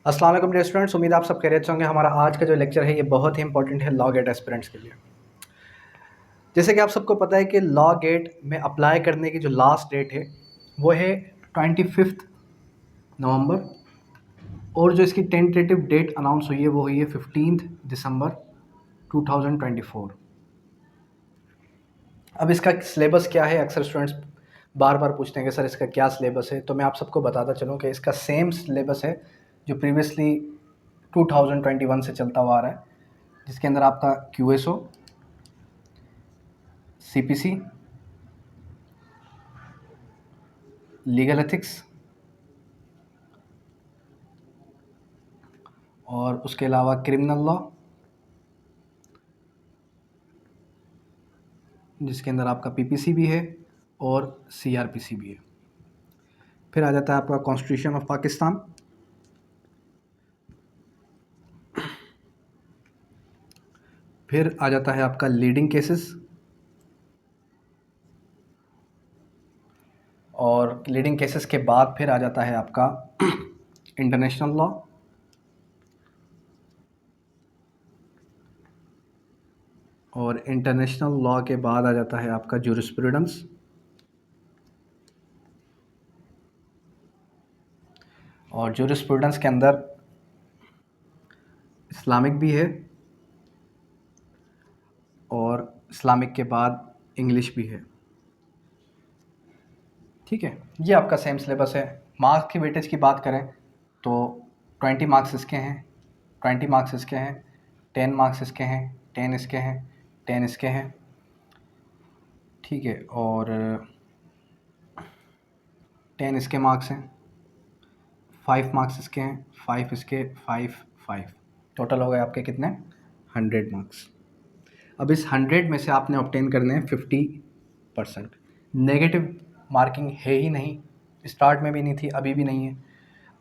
अस्सलाम वालेकुम dear students, उम्मीद आप सब खैरियत से होंगे। हमारा आज का जो लेक्चर है ये बहुत ही इंपॉर्टेंट है लॉ गेट एस्पिरेंट्स के लिए। जैसे कि आप सबको पता है कि लॉ गेट में अप्लाई करने की जो लास्ट डेट है वो है 25 नवंबर, और जो इसकी टेंटेटिव डेट अनाउंस हुई है वो हुई है 15 दिसंबर 2024। अब इसका सिलेबस क्या है, अक्सर स्टूडेंट्स बार बार पूछते हैं कि सर इसका क्या सिलेबस है। तो मैं आप सबको बताता चलूँ कि इसका सेम सिलेबस है जो प्रीवियसली 2021 से चलता हुआ आ रहा है, जिसके अंदर आपका QSO, CPC, लीगल एथिक्स और उसके अलावा क्रिमिनल लॉ, जिसके अंदर आपका PPC भी है और CRPC भी है। फिर आ जाता है आपका कॉन्स्टिट्यूशन ऑफ पाकिस्तान, फिर आ जाता है आपका लीडिंग केसेस, और लीडिंग केसेस के बाद फिर आ जाता है आपका इंटरनेशनल लॉ, और इंटरनेशनल लॉ के बाद आ जाता है आपका जूरिस्प्रूडेंस, और जूरिस्प्रूडेंस के अंदर इस्लामिक भी है और इस्लामिक के बाद इंग्लिश भी है। ठीक है, ये आपका सेम सिलेबस है। मार्क्स की वेटेज की बात करें तो 20 मार्क्स इसके हैं, 20 मार्क्स इसके हैं, 10 मार्क्स इसके हैं, 10 इसके हैं, 10 इसके हैं। ठीक है, और 10 इसके मार्क्स हैं, 5 मार्क्स इसके हैं, 5 इसके, 5 5, टोटल हो गए आपके कितने, 100 मार्क्स। अब इस 100 में से आपने ऑब्टेन करने हैं 50%। नेगेटिव मार्किंग है ही नहीं, स्टार्ट में भी नहीं थी, अभी भी नहीं है।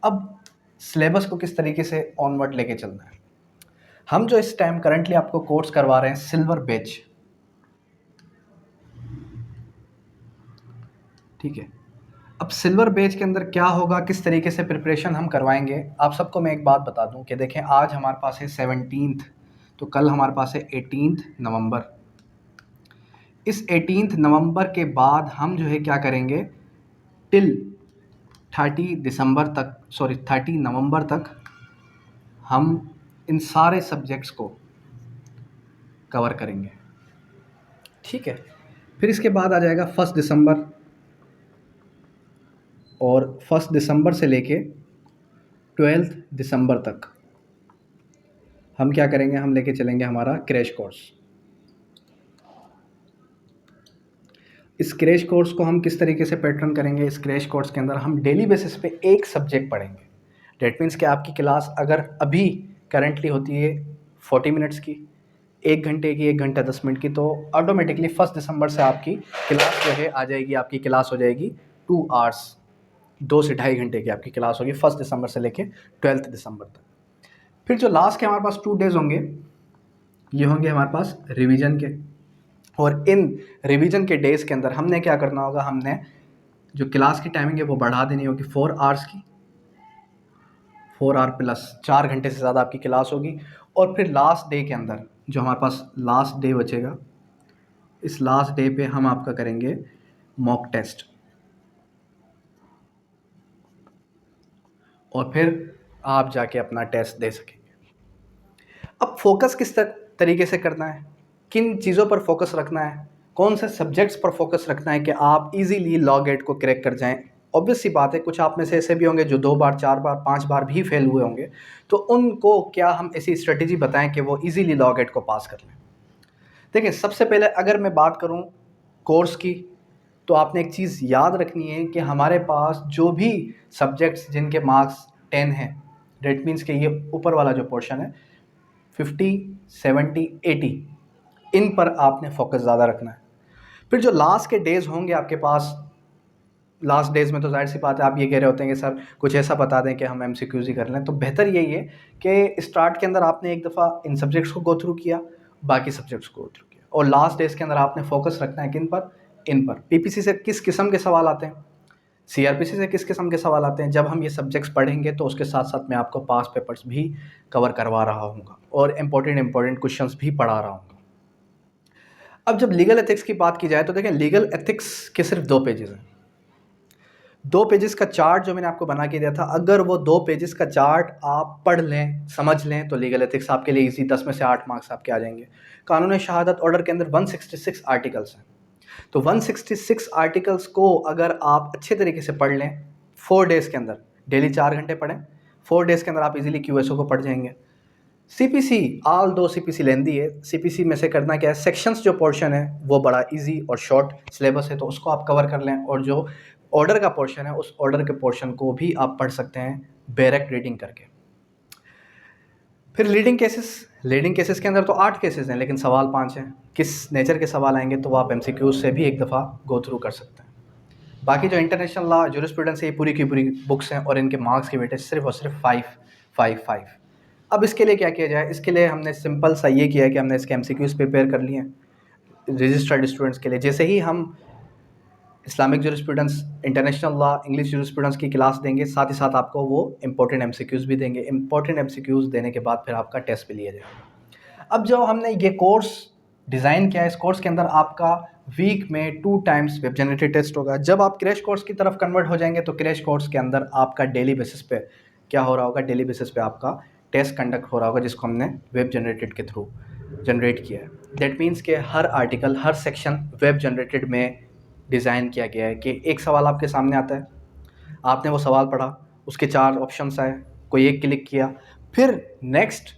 अब सिलेबस को किस तरीके से ऑनवर्ड लेके चलना है। हम जो इस टाइम करंटली आपको कोर्स करवा रहे हैं सिल्वर बैच, ठीक है। अब सिल्वर बैच के अंदर क्या होगा, किस तरीके से प्रिपरेशन हम करवाएंगे, आप सबको मैं एक बात बता दूं कि देखें आज हमारे पास है 17th, तो कल हमारे पास है 18 नवंबर। इस 18 नवंबर के बाद हम जो है क्या करेंगे, टिल 30 दिसंबर तक, सॉरी 30 नवंबर तक हम इन सारे सब्जेक्ट्स को कवर करेंगे। ठीक है, फिर इसके बाद आ जाएगा 1 दिसंबर, और 1 दिसंबर से लेके 12 दिसंबर तक हम क्या करेंगे, हम लेके चलेंगे हमारा क्रैश कोर्स। इस क्रैश कोर्स को हम किस तरीके से पैटर्न करेंगे, इस क्रैश कोर्स के अंदर हम डेली बेसिस पे एक सब्जेक्ट पढ़ेंगे। डेट मीन्स कि आपकी क्लास अगर अभी करंटली होती है 40 मिनट्स की, 1 घंटे की, 1 घंटा 10 मिनट की, तो ऑटोमेटिकली 1 दिसंबर से आपकी क्लास जो है आ जाएगी, आपकी क्लास हो जाएगी 2 आवर्स, 2 से ढाई घंटे की आपकी क्लास होगी 1 दिसंबर से लेके 12 दिसंबर तक। फिर जो लास्ट के हमारे पास 2 डेज होंगे, ये होंगे हमारे पास रिवीजन के, और इन रिवीजन के डेज के अंदर हमने क्या करना होगा, हमने जो क्लास की टाइमिंग है वो बढ़ा देनी होगी 4 आवर्स की, 4 आवर प्लस 4 घंटे से ज़्यादा आपकी क्लास होगी। और फिर लास्ट डे के अंदर जो हमारे पास लास्ट डे बचेगा, इस लास्ट डे पे हम आपका करेंगे मॉक टेस्ट, और फिर आप जाके अपना टेस्ट दे सकेंगे। अब फोकस किस तरीके से करना है, किन चीज़ों पर फोकस रखना है, कौन से सब्जेक्ट्स पर फोकस रखना है कि आप इजीली लॉ गेट को क्रैक कर जाएं। ऑब्वियस सी बात है, कुछ आप में से ऐसे भी होंगे जो 2 बार, 4 बार, 5 बार भी फेल हुए होंगे, तो उनको क्या हम ऐसी स्ट्रेटेजी बताएं कि वो इजीली लॉ गेट को पास कर लें। देखिए, सबसे पहले अगर मैं बात करूं कोर्स की, तो आपने एक चीज़ याद रखनी है कि हमारे पास जो भी सब्जेक्ट्स जिनके मार्क्स 10 हैं, डेट मीन्स कि ये ऊपर वाला जो पोर्शन है 50, 70, 80, इन पर आपने फोकस ज़्यादा रखना है। फिर जो लास्ट के डेज़ होंगे आपके पास, लास्ट डेज़ में तो जाहिर सी बात है आप ये कह रहे होते हैं कि सर कुछ ऐसा बता दें कि हम MCQs ही कर लें, तो बेहतर यही है कि स्टार्ट के अंदर आपने एक दफ़ा इन सब्जेक्ट्स को गो थ्रू किया, बाकी सब्जेक्ट्स को गो थ्रू किया, और लास्ट डेज़ के अंदर आपने फोकस रखना है किन पर, इन पर। PPC से किस किस्म के सवाल आते हैं, सीआरपीसी से किस किस्म के सवाल आते हैं, जब हम ये सब्जेक्ट्स पढ़ेंगे तो उसके साथ साथ मैं आपको पास पेपर्स भी कवर करवा रहा हूँ और इम्पोर्टेंट क्वेश्चंस भी पढ़ा रहा हूँ। अब जब लीगल एथिक्स की बात की जाए तो देखें, लीगल एथिक्स के सिर्फ 2 पेजेस हैं। 2 पेजेस का चार्ट जो मैंने आपको बना के दिया था, अगर वो 2 पेजेस का चार्ट आप पढ़ लें, समझ लें, तो लीगल एथिक्स आपके लिए इजी, 10 में से 8 मार्क्स आपके आ जाएंगे। कानून शहादत ऑर्डर के अंदर 166 आर्टिकल्स हैं, तो 166 आर्टिकल्स को अगर आप अच्छे तरीके से पढ़ लें 4 डेज़ के अंदर, डेली 4 घंटे पढ़ें, 4 डेज़ के अंदर आप इजीली क्यूएसओ को पढ़ जाएंगे। सीपीसी, ऑल दो सीपीसी लेंदी है, सीपीसी में से करना क्या है, सेक्शंस जो पोर्शन है वो बड़ा इजी और शॉर्ट सिलेबस है, तो उसको आप कवर कर लें, और जो ऑर्डर का पोर्शन है उस ऑर्डर के पोर्शन को भी आप पढ़ सकते हैं डायरेक्ट रीडिंग करके। फिर लीडिंग केसेस के अंदर तो 8 केसेस हैं, लेकिन सवाल 5 हैं। किस नेचर के सवाल आएंगे तो आप एमसीक्यूज से भी एक दफ़ा गो थ्रू कर सकते हैं। बाकी जो इंटरनेशनल लॉ, जूरिस्प्रूडेंस है, ये पूरी की पूरी बुक्स हैं और इनके मार्क्स की वेटेज सिर्फ और सिर्फ 5 अब इसके लिए क्या किया जाए, इसके लिए हमने सिंपल सा ये किया है कि हमने इसके एमसीक्यूज प्रिपेयर कर लिए हैं रजिस्टर्ड स्टूडेंट्स के लिए। जैसे ही हम Islamic jurisprudence, international law, English jurisprudence की क्लास देंगे, साथ ही साथ आपको वो इंपॉर्टेंट एमसीक्यूज भी देंगे। इंपॉर्टेंट एमसीक्यूज देने के बाद फिर आपका टेस्ट भी लिया जाएगा। अब जो हमने ये कोर्स डिज़ाइन किया है, इस कोर्स के अंदर आपका वीक में 2 टाइम्स वेब जनरेटेड टेस्ट होगा। जब आप क्रैश कोर्स की तरफ कन्वर्ट हो जाएंगे तो क्रैश कोर्स के अंदर आपका डेली बेसिस पे क्या हो रहा होगा, डेली बेसिस पे आपका टेस्ट कंडक्ट हो रहा होगा, जिसको हमने वेब जनरेटेड के थ्रू जनरेट किया है। दैट मीन्स कि हर आर्टिकल, हर सेक्शन वेब जनरेटेड में डिज़ाइन किया गया है कि एक सवाल आपके सामने आता है, आपने वो सवाल पढ़ा, उसके 4 ऑप्शंस आए, कोई एक क्लिक किया, फिर नेक्स्ट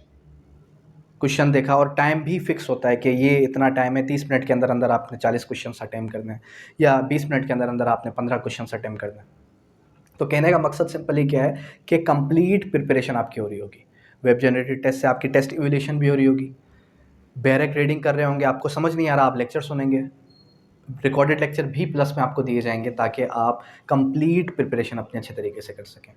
क्वेश्चन देखा, और टाइम भी फिक्स होता है कि ये इतना टाइम है, 30 मिनट के अंदर अंदर आपने 40 क्वेश्चन अटेम्प्ट करने हैं, या 20 मिनट के अंदर अंदर आपने 15 क्वेश्चन अटेम्प्ट करने हैं। तो कहने का मकसद सिंपली क्या है कि कंप्लीट प्रिपरेशन आपकी हो रही होगी। वेब जनरेटेड टेस्ट से आपकी टेस्ट इवैल्यूएशन भी हो रही होगी, डायरेक्ट रीडिंग कर रहे होंगे, आपको समझ नहीं आ रहा आप लेक्चर सुनेंगे, रिकॉर्डेड लेक्चर भी प्लस में आपको दिए जाएंगे ताकि आप कंप्लीट प्रिपरेशन अपने अच्छे तरीके से कर सकें।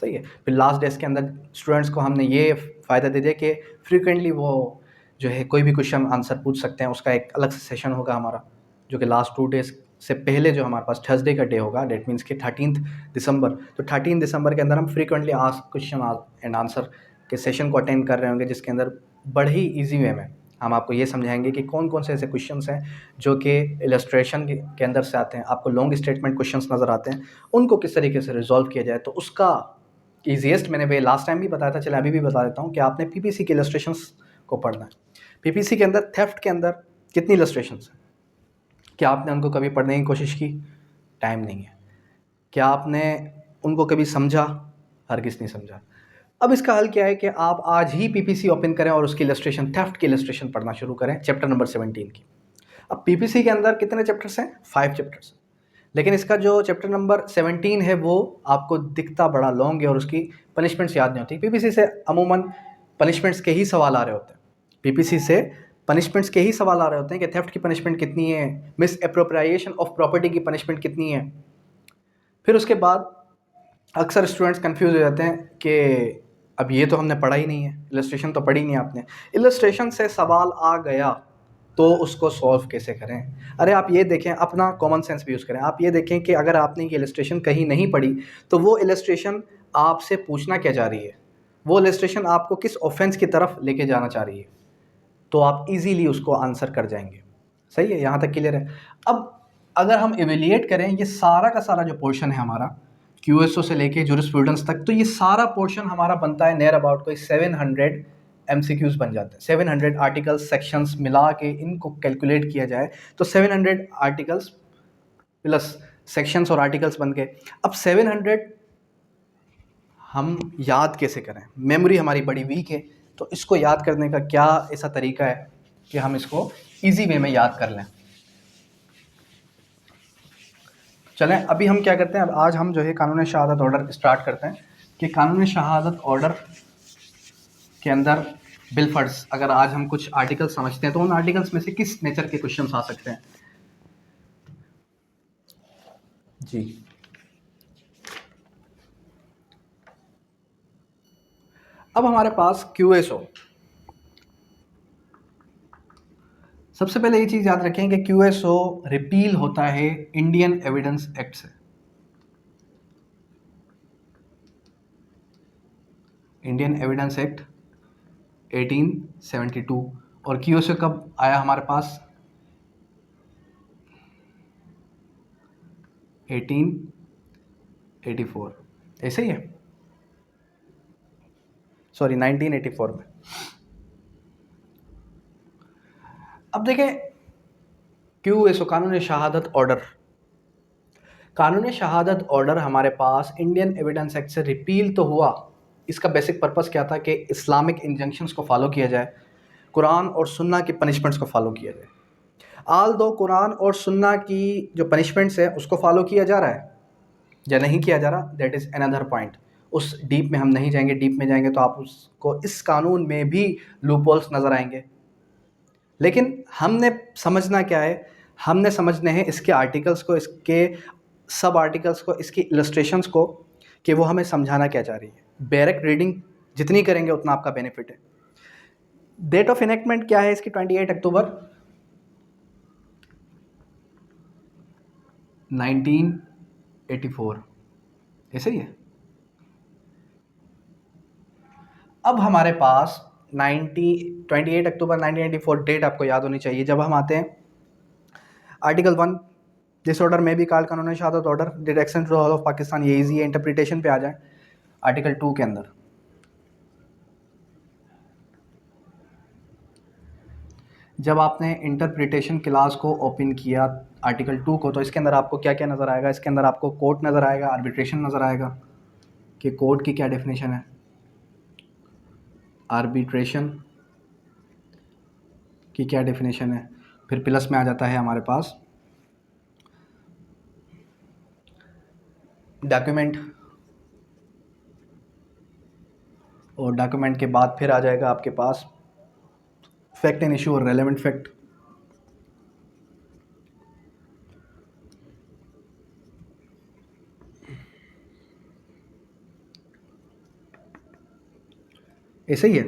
सही है। फिर लास्ट डेज के अंदर स्टूडेंट्स को हमने ये फ़ायदा दे दिया कि फ्रीक्वेंटली वो जो है कोई भी क्वेश्चन आंसर पूछ सकते हैं, उसका एक अलग से सेशन होगा हमारा, जो कि लास्ट 2 डेज़ से पहले जो हमारे पास थर्सडे का डे होगा, डेट मीन्स कि 13 दिसंबर। तो 13 दिसंबर के अंदर हम frequently ask question and answer के सेशन को अटेंड कर रहे होंगे, जिसके अंदर बड़े ही ईजी वे में हम आपको ये समझाएंगे कि कौन कौन से ऐसे क्वेश्चंस हैं जो कि इलस्ट्रेशन के अंदर से आते हैं, आपको लॉन्ग स्टेटमेंट क्वेश्चंस नज़र आते हैं, उनको किस तरीके से रिजॉल्व किया जाए। तो उसका ईजीएस्ट मैंने वे लास्ट टाइम भी बताया था, चले अभी भी बता देता हूँ कि आपने पीपीसी के इलस्ट्रेशंस को पढ़ना है। पीपीसी के अंदर थेफ्ट के अंदर कितनी इलस्ट्रेशंस हैं, क्या आपने उनको कभी पढ़ने की कोशिश की? टाइम नहीं है। क्या आपने उनको कभी समझा? हरगिज़ नहीं समझा। अब इसका हल क्या है कि आप आज ही पीपीसी ओपन करें और उसकी इलस्ट्रेशन, थेफ्ट की इलस्ट्रेशन पढ़ना शुरू करें, चैप्टर नंबर 17 की। अब पीपीसी के अंदर कितने चैप्टर्स हैं? 5 चैप्टर्स हैं, लेकिन इसका जो चैप्टर नंबर 17 है वो आपको दिखता बड़ा लॉन्ग है और उसकी पनिशमेंट्स याद नहीं होती। पीपीसी से अमूमन पनिशमेंट्स के ही सवाल आ रहे होते हैं, पीपीसी से पनिशमेंट्स के ही सवाल आ रहे होते हैं कि थेफ्ट की पनिशमेंट कितनी है, मिस एप्रोप्रिएशन ऑफ प्रॉपर्टी की पनिशमेंट कितनी है। फिर उसके बाद अक्सर स्टूडेंट्स कंफ्यूज हो जाते हैं कि अब ये तो हमने पढ़ा ही नहीं है, इलस्ट्रेशन तो पढ़ी नहीं आपने, इलस्ट्रेशन से सवाल आ गया तो उसको सॉल्व कैसे करें। अरे आप ये देखें, अपना कॉमन सेंस भी यूज़ करें। आप ये देखें कि अगर आपने ये इलस्ट्रेशन कहीं नहीं पढ़ी तो वो इलस्ट्रेशन आपसे पूछना क्या जा रही है, वो इलस्ट्रेशन आपको किस ऑफेंस की तरफ लेके जाना चाह रही है, तो आप इजीली उसको आंसर कर जाएंगे। सही है, यहाँ तक क्लियर है। अब अगर हम इवेल्युएट करें ये सारा का सारा जो पोर्शन है हमारा क्यूएसओ से लेके जूरिस्प्रूडेंस तक, तो ये सारा पोर्शन हमारा बनता है नियर अबाउट कोई 700 एमसीक्यूज बन जाते हैं। 700 आर्टिकल्स, सेक्शंस मिला के इनको कैलकुलेट किया जाए तो 700 आर्टिकल्स प्लस सेक्शंस और आर्टिकल्स बन गए। अब 700 हम याद कैसे करें? मेमोरी हमारी बड़ी वीक है, तो इसको याद करने का क्या ऐसा तरीका है कि हम इसको ईजी वे में याद कर लें। चलें अभी हम क्या करते हैं, अब आज हम जो है कानून शहादत ऑर्डर स्टार्ट करते हैं कि कानून शहादत ऑर्डर के अंदर बिल फर्ज, अगर आज हम कुछ आर्टिकल समझते हैं तो उन आर्टिकल्स में से किस नेचर के क्वेश्चंस आ सकते हैं। जी, अब हमारे पास क्यूएसओ, सबसे पहले ये चीज़ याद रखें कि क्यूएसओ रिपील होता है इंडियन एविडेंस एक्ट से। Indian evidence act 1872। और क्यूएसओ कब आया हमारे पास? 1884। ऐसे ही है, सॉरी 1984 में। अब देखें क्यूएसओ, कानून शहादत ऑर्डर। कानून शहादत ऑर्डर हमारे पास इंडियन एविडेंस एक्ट से रिपील तो हुआ। इसका बेसिक पर्पस क्या था कि इस्लामिक इंजंक्शंस को फॉलो किया जाए, कुरान और सुन्ना की पनिशमेंट्स को फॉलो किया जाए। आल दो कुरान और सुन्ना की जो पनिशमेंट्स है उसको फॉलो किया जा रहा है या नहीं किया जा रहा, दैट इज़ अनदर पॉइंट। उस डीप में हम नहीं जाएंगे, डीप में जाएंगे तो आप उसको इस कानून में भी लूपहोल्स नज़र आएंगे। लेकिन हमने समझना क्या है, हमने समझने हैं इसके आर्टिकल्स को, इसके सब आर्टिकल्स को, इसकी इलस्ट्रेशंस को, कि वो हमें समझाना क्या चाह रही है। डायरेक्ट रीडिंग जितनी करेंगे उतना आपका बेनिफिट है। डेट ऑफ इनेक्टमेंट क्या है इसकी? 28 अक्टूबर 1984। ऐसे ही है। अब हमारे पास 28 अक्टूबर 1984 डेट आपको याद होनी चाहिए। जब हम आते हैं आर्टिकल 1, दिस ऑर्डर में भी कॉल्ड कानून शहादत order, direction to all of Pakistan, ये इजी है, इंटरप्रिटेशन पे आ जाए। आर्टिकल 2 के अंदर जब आपने इंटरप्रिटेशन क्लास को ओपन किया आर्टिकल 2 को, तो इसके अंदर आपको क्या क्या नज़र आएगा? इसके अंदर आपको कोर्ट नज़र आएगा, आर्बिट्रेशन नज़र आएगा कि कोर्ट की क्या डेफिनेशन है, आर्बिट्रेशन की क्या डेफिनेशन है। फिर प्लस में आ जाता है हमारे पास डॉक्यूमेंट, और डॉक्यूमेंट के बाद फिर आ जाएगा आपके पास फैक्ट एंड इशू और रेलेवेंट फैक्ट। ऐसे ही है।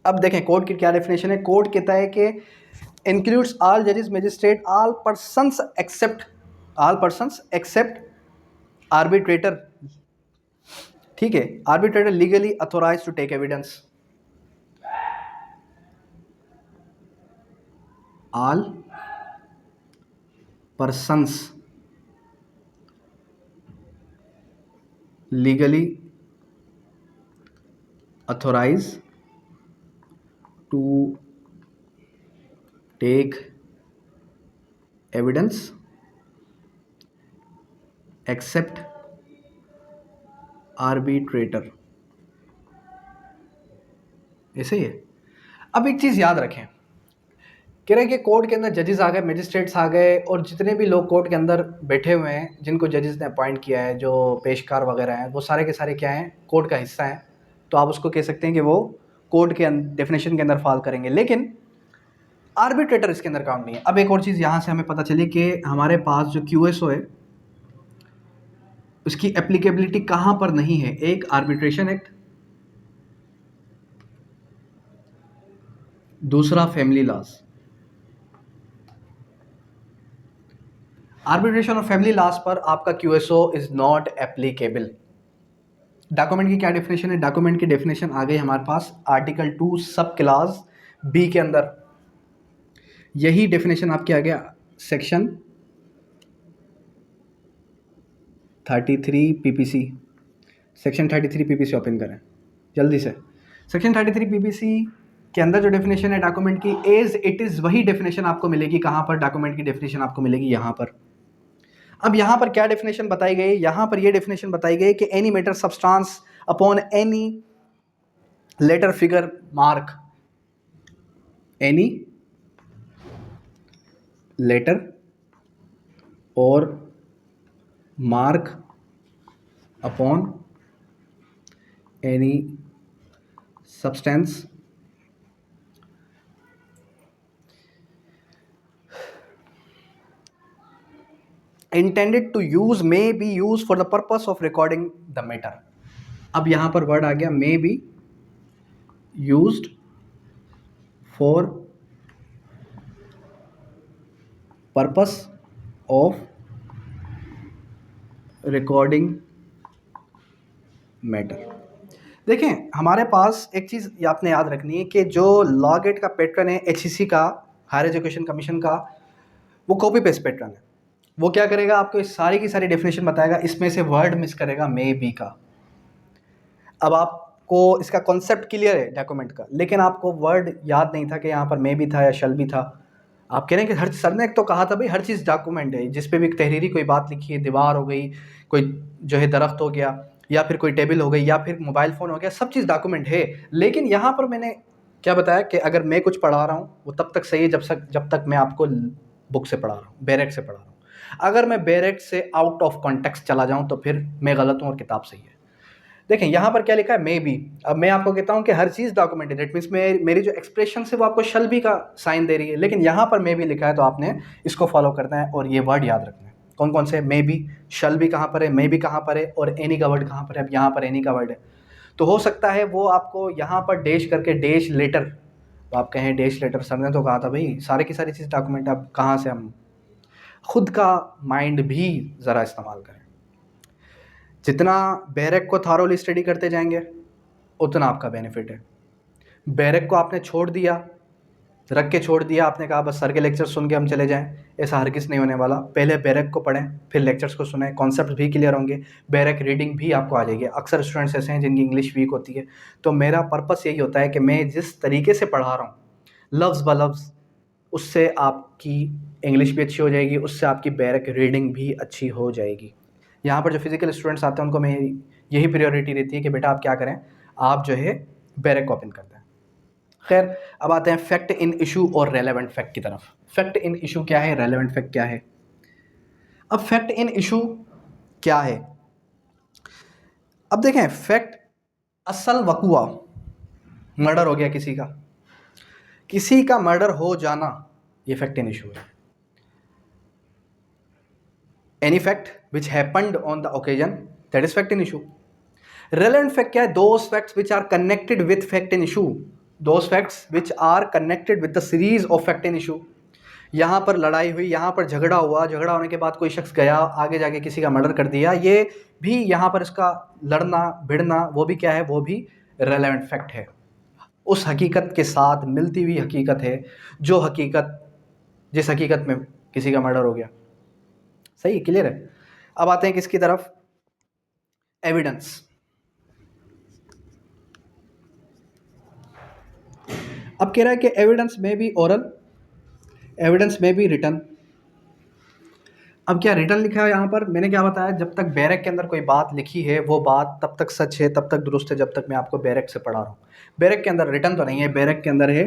अब देखें कोर्ट की क्या डेफिनेशन है। कोर्ट कहता है कि इंक्लूड्स ऑल जजेस, magistrate, all persons except arbitrator. ठीक है, arbitrator legally authorise to take evidence. All persons legally authorized to take evidence except arbitrator। ऐसे ही है। अब एक चीज़ याद रखें, कह रहे हैं कि कोर्ट के अंदर जजेस आ गए, मजिस्ट्रेट्स आ गए, और जितने भी लोग कोर्ट के अंदर बैठे हुए हैं जिनको जजेस ने अपॉइंट किया है, जो पेशकार वगैरह हैं, वो सारे के सारे क्या हैं? कोर्ट का हिस्सा हैं। तो आप उसको कह सकते हैं कि वो कोर्ट के डेफिनेशन के अंदर फॉल करेंगे। लेकिन आर्बिट्रेटर इसके अंदर काउंट नहीं है। अब एक और चीज़ यहाँ से हमें पता चली कि हमारे पास जो क्यूएसओ है उसकी एप्लीकेबिलिटी कहाँ पर नहीं है। एक आर्बिट्रेशन एक्ट, दूसरा फैमिली लॉज। आर्बिट्रेशन और फैमिली लॉज पर आपका क्यूएसओ इज नॉट एप्लीकेबल। डॉक्यूमेंट की क्या डेफिनेशन है? डॉक्यूमेंट की डेफिनेशन आ गई हमारे पास आर्टिकल 2 सब क्लास बी के अंदर। यही डेफिनेशन आपके आ गया section 33 PPC. Section 33 PPC open करें जल्दी से। सेक्शन 33 पीपीसी के अंदर जो डेफिनेशन है डॉक्यूमेंट की, एज इट इज़ वही डेफिनेशन आपको मिलेगी। कहाँ पर? डॉक्यूमेंट की डेफिनेशन आपको मिलेगी यहाँ पर। अब यहाँ पर क्या डेफिनेशन बताई गई? यहाँ पर ये डेफिनेशन बताई गई कि any matter substance upon any letter figure mark, any letter और mark upon any substance intended to use may be used for the purpose of recording the matter। अब यहां पर वर्ड आ गया may be used for purpose of recording matter। देखें, हमारे पास एक चीज़ ये आपने याद रखनी है कि जो लॉ गेट का पैटर्न है, एचईसी का, हायर एजुकेशन कमीशन का, वो कॉपी पेस्ट पैटर्न है। वो क्या करेगा, आपको इस सारी की सारी डेफिनेशन बताएगा, इसमें से वर्ड मिस करेगा मे बी का। अब आपको इसका कॉन्सेप्ट क्लियर है डॉक्यूमेंट का, लेकिन आपको वर्ड याद नहीं था कि यहाँ पर मे भी था या शल भी था। आप कह रहे हैं कि हर सर ने एक तो कहा था भाई हर चीज़ डॉक्यूमेंट है, जिस पे भी तहरीरी कोई बात लिखी है, दीवार हो गई, कोई जो है दरख्त हो गया, या फिर कोई टेबल हो गई, या फिर मोबाइल फ़ोन हो गया, सब चीज़ डॉक्यूमेंट है। लेकिन यहाँ पर मैंने क्या बताया कि अगर मैं कुछ पढ़ा रहा हूँ वो तब तक सही है जब तक मैं आपको बुक से पढ़ा रहा हूँ, बैरेक से पढ़ा रहा हूँ। अगर मैं बैरेक से आउट ऑफ कॉन्टेक्स्ट चला जाऊँ तो फिर मैं गलत हूँ और किताब सही है। देखें यहाँ पर क्या लिखा है, मे बी। अब मैं आपको कहता हूँ कि हर चीज़ डॉक्यूमेंट है, दैट मीन्स मेरी जो एक्सप्रेशन है वो आपको शल भी का साइन दे रही है, लेकिन यहाँ पर मे बी लिखा है तो आपने इसको फॉलो करना है और ये वर्ड याद रखना है। कौन कौन से, मे बी, शल भी कहाँ पर है, मे बी कहाँ पर है, और एनी का वर्ड कहाँ पर है। अब यहाँ पर एनी का वर्ड है तो हो सकता है वो आपको यहाँ पर डैश करके डैश लेटर, तो आप कहें डैश लेटर, सर ने तो कहा था भाई सारी की सारी चीज़ डॉक्यूमेंट। अब कहाँ से हम खुद का माइंड भी ज़रा इस्तेमाल करें। जितना बैरक को थारोली स्टडी करते जाएंगे उतना आपका बेनिफिट है। बैरक को आपने छोड़ दिया, रख के छोड़ दिया, आपने कहा बस सर के लेक्चर सुन के हम चले जाएं, ऐसा हरगिज़ नहीं होने वाला। पहले बैरक को पढ़ें, फिर लेक्चर्स को सुनें, कॉन्सेप्ट भी क्लियर होंगे, बैरक रीडिंग भी आपको आ जाएगी। अक्सर स्टूडेंट्स ऐसे हैं जिनकी इंग्लिश वीक होती है, तो मेरा पर्पस यही होता है कि मैं जिस तरीके से पढ़ा रहा हूँ लफ्ज़ ब लफ्ज़, उससे आपकी इंग्लिश भी अच्छी हो जाएगी, उससे आपकी बैरक रीडिंग भी अच्छी हो जाएगी। यहाँ पर जो फिजिकल स्टूडेंट्स आते हैं उनको मैं यही प्रायोरिटी रहती है कि बेटा आप क्या करें, आप जो है बैरक को ओपन कर दें। खैर, अब आते हैं फैक्ट इन इशू और रेलेवेंट फैक्ट की तरफ। फैक्ट इन इशू क्या है, रेलेवेंट फैक्ट क्या है। अब फैक्ट इन इशू क्या है, अब देखें, फैक्ट असल वकुआ, मर्डर हो गया किसी का मर्डर हो जाना, ये फैक्ट इन इशू है। Any fact which happened on the occasion, that is fact in issue. Relevant fact क्या है, those facts which are connected with fact in issue, those facts which are connected with the series of fact in issue. यहाँ पर लड़ाई हुई, यहाँ पर झगड़ा हुआ, झगड़ा होने के बाद कोई शख्स गया आगे जाके किसी का मर्डर कर दिया, ये भी यहाँ पर इसका लड़ना भिड़ना वो भी क्या है, वो भी रेलेवेंट फैक्ट है। उस हकीकत के साथ मिलती हुई हकीकत है, जो हकीकत, जिस हकीकत में किसी का मर्डर हो गया। सही, क्लियर है। अब आते हैं किसकी तरफ, एविडेंस। अब कह रहा है कि एविडेंस में भी ओरल, एविडेंस में भी रिटर्न। अब क्या रिटर्न लिखा है यहाँ पर, मैंने क्या बताया, जब तक बैरक के अंदर कोई बात लिखी है वो बात तब तक सच है, तब तक दुरुस्त है, जब तक मैं आपको बैरक से पढ़ा रहा हूँ। बैरक के अंदर रिटर्न तो नहीं है, बैरक के अंदर है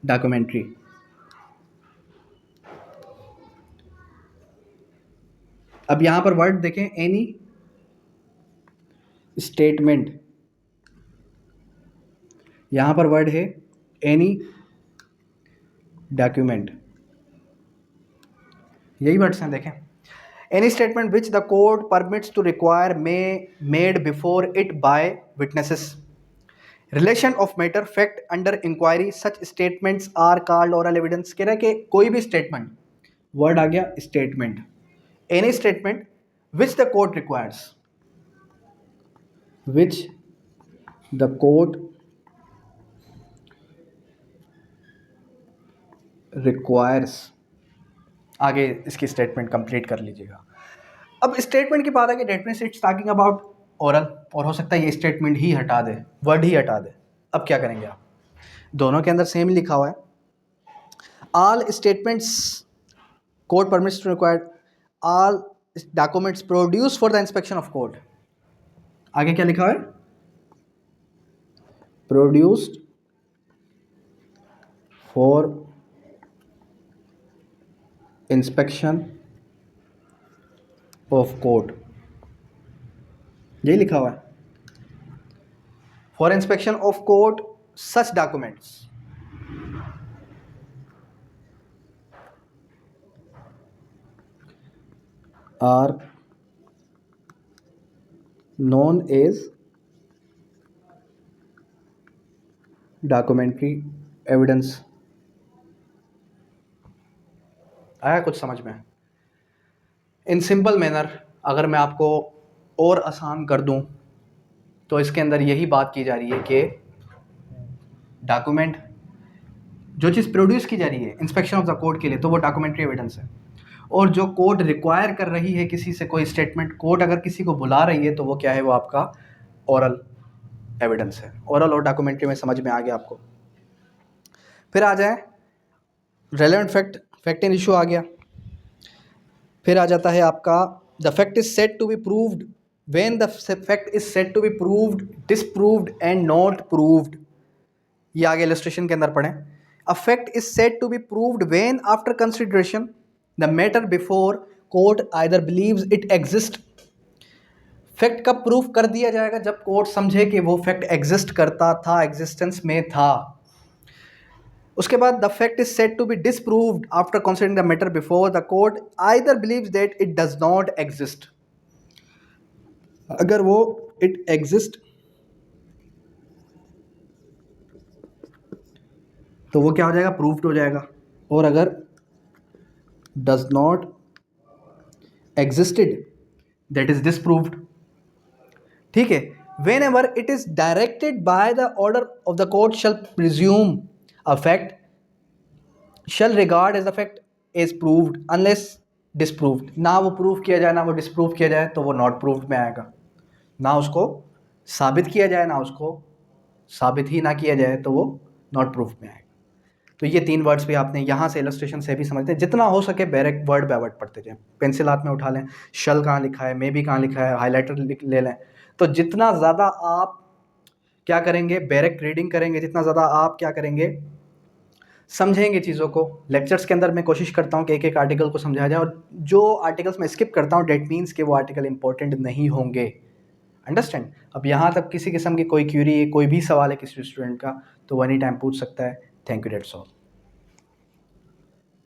डॉक्यूमेंट्री। अब यहाँ पर वर्ड देखें, एनी स्टेटमेंट, यहाँ पर वर्ड है एनी डॉक्यूमेंट, यही वर्ड्स हैं देखें। Any statement which the court permits to require may made before it by witnesses, relation of matter fact under inquiry, such statements are called oral evidence. कह रहा है कि कोई भी स्टेटमेंट, वर्ड आ गया statement, any statement which the court requires, which the court requires, आगे इसकी statement complete कर लीजिएगा। अब स्टेटमेंट की बात है कि that means it's talking about oral, और हो सकता है ये स्टेटमेंट ही हटा दे, वर्ड ही हटा दे। अब क्या करेंगे आप, दोनों के अंदर सेम लिखा हुआ है, all statements court permits to required all documents produce for the inspection of court. आगे क्या लिखा है, produced for inspection of court, यही लिखा हुआ है, for inspection of court such documents are known as documentary evidence. आया कुछ समझ में, इन सिंपल मैनर अगर मैं आपको और आसान कर दूं तो इसके अंदर यही बात की जा रही है कि डॉक्यूमेंट जो चीज़ प्रोड्यूस की जा रही है इंस्पेक्शन ऑफ द कोर्ट के लिए, तो वो डॉक्यूमेंट्री एविडेंस है। और जो कोर्ट रिक्वायर कर रही है किसी से कोई स्टेटमेंट, कोर्ट अगर किसी को बुला रही है, तो वो क्या है, वो आपका ओरल एविडेंस है। ओरल और डॉक्यूमेंट्री में समझ में आ गया आपको। फिर आ जाए relevant fact, fact in issue आ गया। फिर आ जाता है आपका the fact is said to be proved when the fact is said to be proved, disproved and not proved. ये आगे इलस्ट्रेशन के अंदर पढ़ें। A fact is said to be proved when after consideration the matter before court either beliefs it exist. Fact कब proof कर दिया जाएगा, जब कोर्ट समझे कि वो फैक्ट एग्जिस्ट करता था, एग्जिस्टेंस में था। उसके बाद the fact is said to be disproved after considering the matter before the court either believes that it does not exist. अगर वो इट एग्जिस्ट तो वो क्या हो जाएगा, प्रूव्ड हो जाएगा। और अगर does not existed that is disproved. ठीक है। Whenever it is directed by the order of the court shall presume a fact shall regard as the fact is proved unless disproved. ना वो prove किया जाए ना वो disprove किया जाए तो वो नॉट प्रूव्ड में आएगा। ना उसको साबित किया जाए ना उसको साबित ही ना किया जाए तो वो नॉट प्रूफ में आएगा। तो ये 3 वर्ड्स भी आपने यहाँ से इलस्ट्रेशन से भी समझते हैं। जितना हो सके डायरेक्ट वर्ड बाय वर्ड पढ़ते जाएं। पेंसिल हाथ में उठा लें, शल कहाँ लिखा है, मे बी कहाँ लिखा है, हाईलाइटर ले लें। तो जितना ज़्यादा आप क्या करेंगे, डायरेक्ट रीडिंग करेंगे, जितना ज़्यादा आप क्या करेंगे, समझेंगे चीज़ों को। लेक्चर्स के अंदर मैं कोशिश करता हूँ कि एक एक आर्टिकल को समझाया जाए, और जो आर्टिकल्स मैं स्किप करता हूँ डेट मीन्स कि वो आर्टिकल इंपॉर्टेंट नहीं होंगे। अंडरस्टैंड। अब यहाँ तक किसी किस्म की कोई क्यूरी, कोई भी सवाल है किसी स्टूडेंट का, तो वो एनी टाइम पूछ सकता है। Thank you, that's all.